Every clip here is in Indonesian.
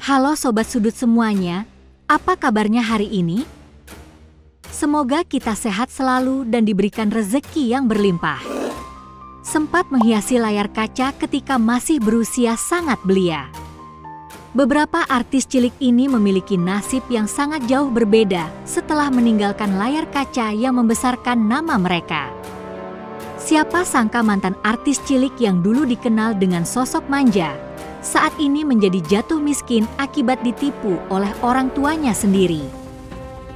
Halo Sobat Sudut semuanya, apa kabarnya hari ini? Semoga kita sehat selalu dan diberikan rezeki yang berlimpah. Sempat menghiasi layar kaca ketika masih berusia sangat belia. Beberapa artis cilik ini memiliki nasib yang sangat jauh berbeda setelah meninggalkan layar kaca yang membesarkan nama mereka. Siapa sangka mantan artis cilik yang dulu dikenal dengan sosok manja, saat ini menjadi jatuh miskin akibat ditipu oleh orang tuanya sendiri.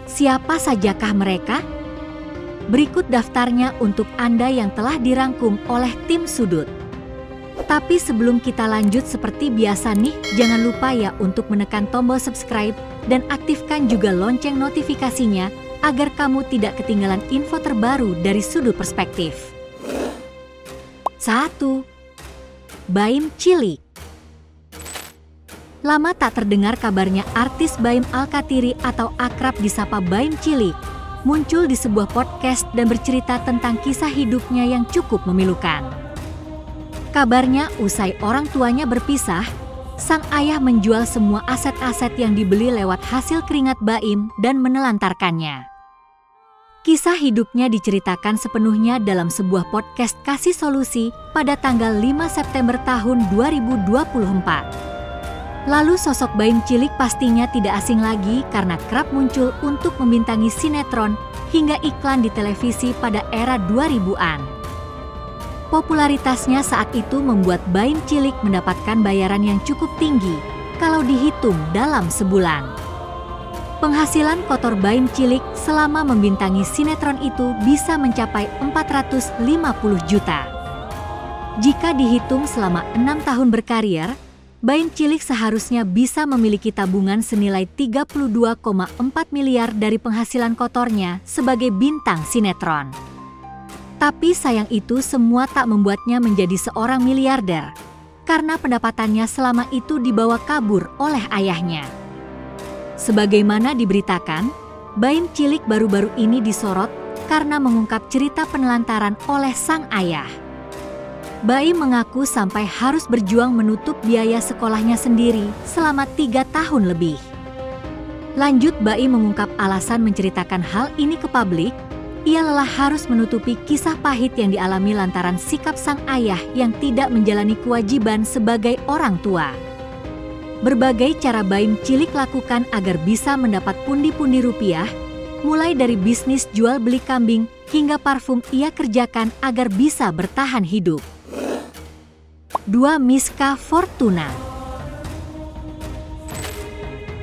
Siapa sajakah mereka? Berikut daftarnya untuk Anda yang telah dirangkum oleh tim Sudut. Tapi sebelum kita lanjut seperti biasa nih, jangan lupa ya untuk menekan tombol subscribe dan aktifkan juga lonceng notifikasinya agar kamu tidak ketinggalan info terbaru dari Sudut Perspektif. 1. Baim cilik. Lama tak terdengar kabarnya artis Baim Alkatiri atau akrab disapa Baim cilik muncul di sebuah podcast dan bercerita tentang kisah hidupnya yang cukup memilukan. Kabarnya usai orang tuanya berpisah, sang ayah menjual semua aset-aset yang dibeli lewat hasil keringat Baim dan menelantarkannya. Kisah hidupnya diceritakan sepenuhnya dalam sebuah podcast Kasih Solusi pada tanggal 5 September tahun 2024. Lalu sosok Baim cilik pastinya tidak asing lagi karena kerap muncul untuk membintangi sinetron hingga iklan di televisi pada era 2000-an. Popularitasnya saat itu membuat Baim cilik mendapatkan bayaran yang cukup tinggi kalau dihitung dalam sebulan. Penghasilan kotor Baim cilik selama membintangi sinetron itu bisa mencapai 450 juta. Jika dihitung selama 6 tahun berkarir, Baim cilik seharusnya bisa memiliki tabungan senilai 32,4 miliar dari penghasilan kotornya sebagai bintang sinetron. Tapi sayang itu semua tak membuatnya menjadi seorang miliarder, karena pendapatannya selama itu dibawa kabur oleh ayahnya. Sebagaimana diberitakan, Baim cilik baru-baru ini disorot karena mengungkap cerita penelantaran oleh sang ayah. Baim mengaku sampai harus berjuang menutup biaya sekolahnya sendiri selama 3 tahun lebih. Lanjut, Baim mengungkap alasan menceritakan hal ini ke publik, ia lelah harus menutupi kisah pahit yang dialami lantaran sikap sang ayah yang tidak menjalani kewajiban sebagai orang tua. Berbagai cara Baim cilik lakukan agar bisa mendapat pundi-pundi rupiah, mulai dari bisnis jual beli kambing hingga parfum ia kerjakan agar bisa bertahan hidup. 2. Miska Fortuna.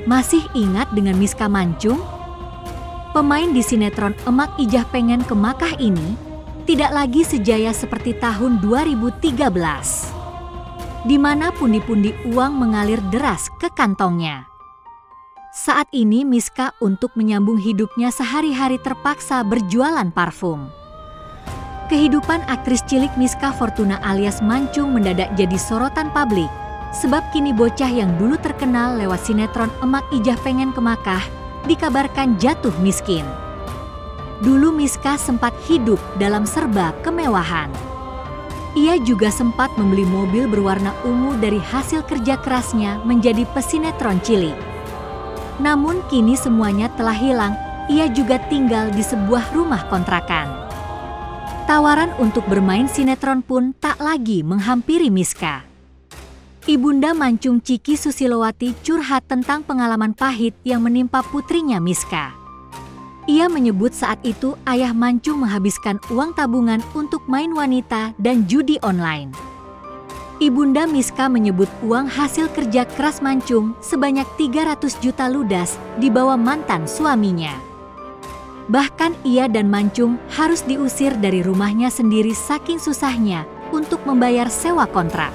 Masih ingat dengan Miska Mancung? Pemain di sinetron Emak Ijah Pengen ke Makkah ini tidak lagi sejaya seperti tahun 2013, di mana pundi-pundi uang mengalir deras ke kantongnya. Saat ini Miska untuk menyambung hidupnya sehari-hari terpaksa berjualan parfum. Kehidupan aktris cilik Miska Fortuna alias Mancung mendadak jadi sorotan publik, sebab kini bocah yang dulu terkenal lewat sinetron Emak Ijah Pengen ke Makkah dikabarkan jatuh miskin. Dulu Miska sempat hidup dalam serba kemewahan. Ia juga sempat membeli mobil berwarna ungu dari hasil kerja kerasnya menjadi pesinetron cilik. Namun kini semuanya telah hilang, ia juga tinggal di sebuah rumah kontrakan. Tawaran untuk bermain sinetron pun tak lagi menghampiri Miska. Ibunda Mancung Ciki Susilowati curhat tentang pengalaman pahit yang menimpa putrinya Miska. Ia menyebut saat itu ayah Mancung menghabiskan uang tabungan untuk main wanita dan judi online. Ibunda Miska menyebut uang hasil kerja keras Mancung sebanyak 300 juta ludas dibawa mantan suaminya. Bahkan ia dan Mancung harus diusir dari rumahnya sendiri saking susahnya untuk membayar sewa kontrak.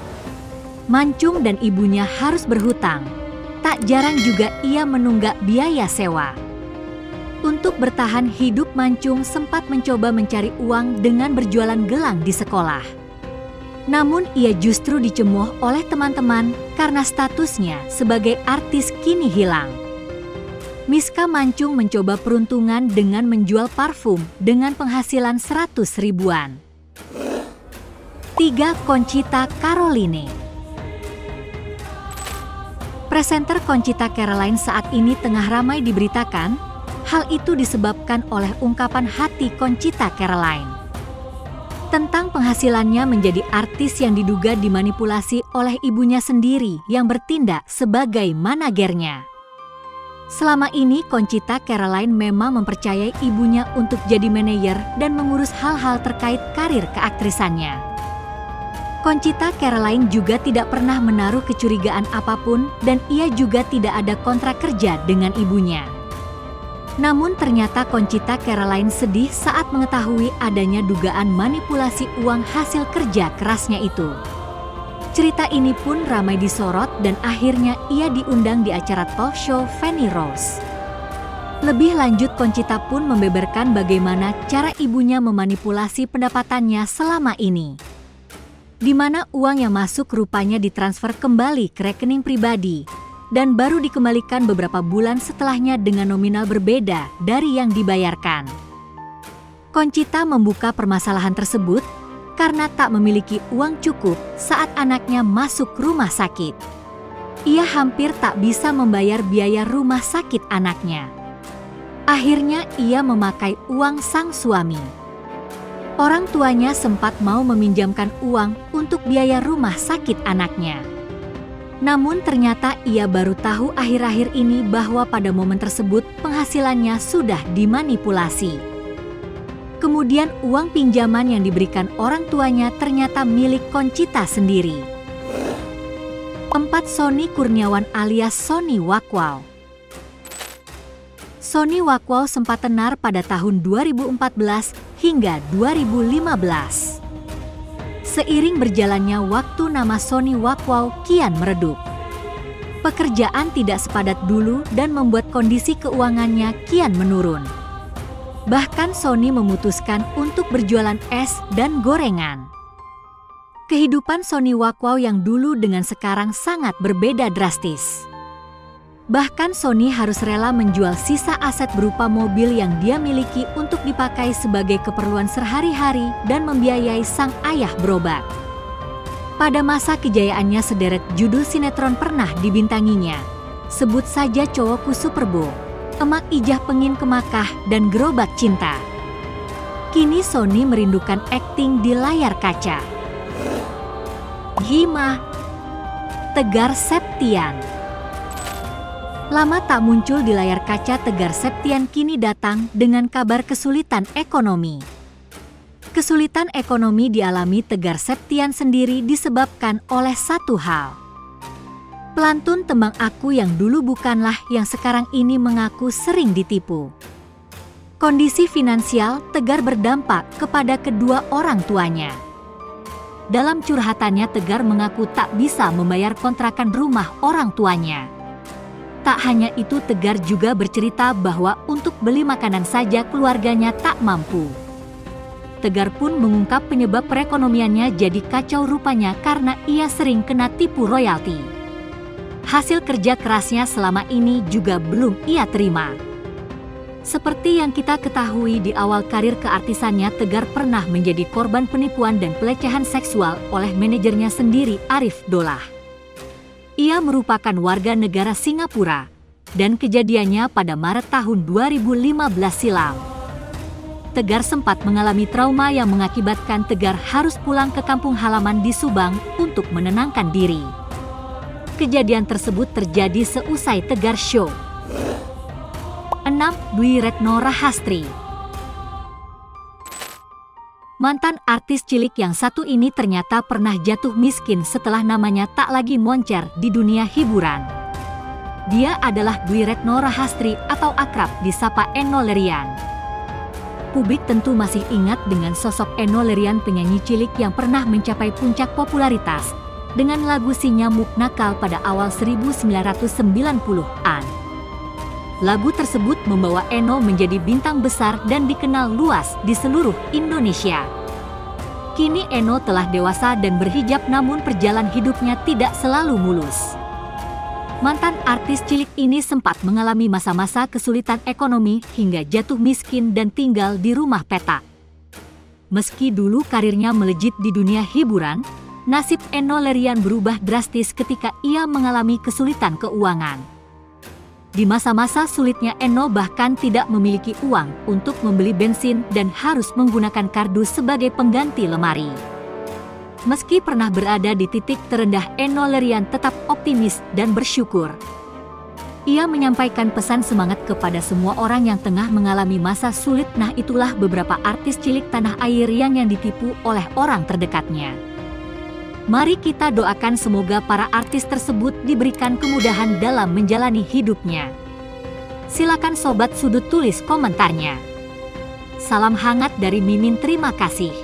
Mancung dan ibunya harus berhutang. Tak jarang juga ia menunggak biaya sewa. Untuk bertahan hidup, Mancung sempat mencoba mencari uang dengan berjualan gelang di sekolah. Namun ia justru dicemooh oleh teman-teman karena statusnya sebagai artis kini hilang. Miska Mancung mencoba peruntungan dengan menjual parfum dengan penghasilan 100 ribuan. 3. Conchita Caroline. Presenter Conchita Caroline saat ini tengah ramai diberitakan. Hal itu disebabkan oleh ungkapan hati Conchita Caroline tentang penghasilannya menjadi artis yang diduga dimanipulasi oleh ibunya sendiri yang bertindak sebagai manajernya. Selama ini Conchita Caroline memang mempercayai ibunya untuk jadi manajer dan mengurus hal-hal terkait karir keaktrisannya. Conchita Caroline juga tidak pernah menaruh kecurigaan apapun dan ia juga tidak ada kontrak kerja dengan ibunya. Namun ternyata Conchita Caroline sedih saat mengetahui adanya dugaan manipulasi uang hasil kerja kerasnya itu. Cerita ini pun ramai disorot dan akhirnya ia diundang di acara talk show Fanny Rose. Lebih lanjut, Conchita pun membeberkan bagaimana cara ibunya memanipulasi pendapatannya selama ini, di mana uang yang masuk rupanya ditransfer kembali ke rekening pribadi dan baru dikembalikan beberapa bulan setelahnya dengan nominal berbeda dari yang dibayarkan. Conchita membuka permasalahan tersebut karena tak memiliki uang cukup saat anaknya masuk rumah sakit. Ia hampir tak bisa membayar biaya rumah sakit anaknya. Akhirnya ia memakai uang sang suami. Orang tuanya sempat mau meminjamkan uang untuk biaya rumah sakit anaknya. Namun ternyata ia baru tahu akhir-akhir ini bahwa pada momen tersebut penghasilannya sudah dimanipulasi. Kemudian uang pinjaman yang diberikan orang tuanya ternyata milik Conchita sendiri. 4. Sonny Kurniawan alias Sonny Wakwaw. Sonny Wakwaw sempat tenar pada tahun 2014 hingga 2015. Seiring berjalannya waktu, nama Sonny Wakwaw kian meredup. Pekerjaan tidak sepadat dulu dan membuat kondisi keuangannya kian menurun. Bahkan Sonny memutuskan untuk berjualan es dan gorengan. Kehidupan Sonny Wakwaw yang dulu dengan sekarang sangat berbeda drastis. Bahkan Sonny harus rela menjual sisa aset berupa mobil yang dia miliki untuk dipakai sebagai keperluan sehari-hari dan membiayai sang ayah berobat. Pada masa kejayaannya sederet judul sinetron pernah dibintanginya. Sebut saja Cowokku Superbo, Emak Ijah Pengin Kemakah, dan Gerobak Cinta. Kini Sonny merindukan akting di layar kaca. Hima Tegar Septian. Lama tak muncul di layar kaca, Tegar Septian kini datang dengan kabar kesulitan ekonomi. Kesulitan ekonomi dialami Tegar Septian sendiri disebabkan oleh satu hal. Pelantun Tembang Aku yang dulu bukanlah yang sekarang ini mengaku sering ditipu. Kondisi finansial Tegar berdampak kepada kedua orang tuanya. Dalam curhatannya, Tegar mengaku tak bisa membayar kontrakan rumah orang tuanya. Tak hanya itu, Tegar juga bercerita bahwa untuk beli makanan saja keluarganya tak mampu. Tegar pun mengungkap penyebab perekonomiannya jadi kacau rupanya karena ia sering kena tipu royalti. Hasil kerja kerasnya selama ini juga belum ia terima. Seperti yang kita ketahui, di awal karir keartisannya, Tegar pernah menjadi korban penipuan dan pelecehan seksual oleh manajernya sendiri, Arif Dolah. Ia merupakan warga negara Singapura dan kejadiannya pada Maret tahun 2015 silam. Tegar sempat mengalami trauma yang mengakibatkan Tegar harus pulang ke kampung halaman di Subang untuk menenangkan diri. Kejadian tersebut terjadi seusai Tegar show. 6. Dwi Retno Rahastri. Mantan artis cilik yang satu ini ternyata pernah jatuh miskin setelah namanya tak lagi moncer di dunia hiburan. Dia adalah Dwi Retno Rahastri atau akrab disapa Enno Lerian. Publik tentu masih ingat dengan sosok Enno Lerian, penyanyi cilik yang pernah mencapai puncak popularitas dengan lagu Si Nyamuk Nakal pada awal 1990-an. Lagu tersebut membawa Enno menjadi bintang besar dan dikenal luas di seluruh Indonesia. Kini Enno telah dewasa dan berhijab, namun perjalanan hidupnya tidak selalu mulus. Mantan artis cilik ini sempat mengalami masa-masa kesulitan ekonomi hingga jatuh miskin dan tinggal di rumah petak. Meski dulu karirnya melejit di dunia hiburan, nasib Enno Lerian berubah drastis ketika ia mengalami kesulitan keuangan. Di masa-masa sulitnya Enno bahkan tidak memiliki uang untuk membeli bensin dan harus menggunakan kardus sebagai pengganti lemari. Meski pernah berada di titik terendah, Enno Lerian tetap optimis dan bersyukur. Ia menyampaikan pesan semangat kepada semua orang yang tengah mengalami masa sulit. Nah, itulah beberapa artis cilik tanah air yang ditipu oleh orang terdekatnya. Mari kita doakan semoga para artis tersebut diberikan kemudahan dalam menjalani hidupnya. Silakan sobat sudut tulis komentarnya. Salam hangat dari Mimin, terima kasih.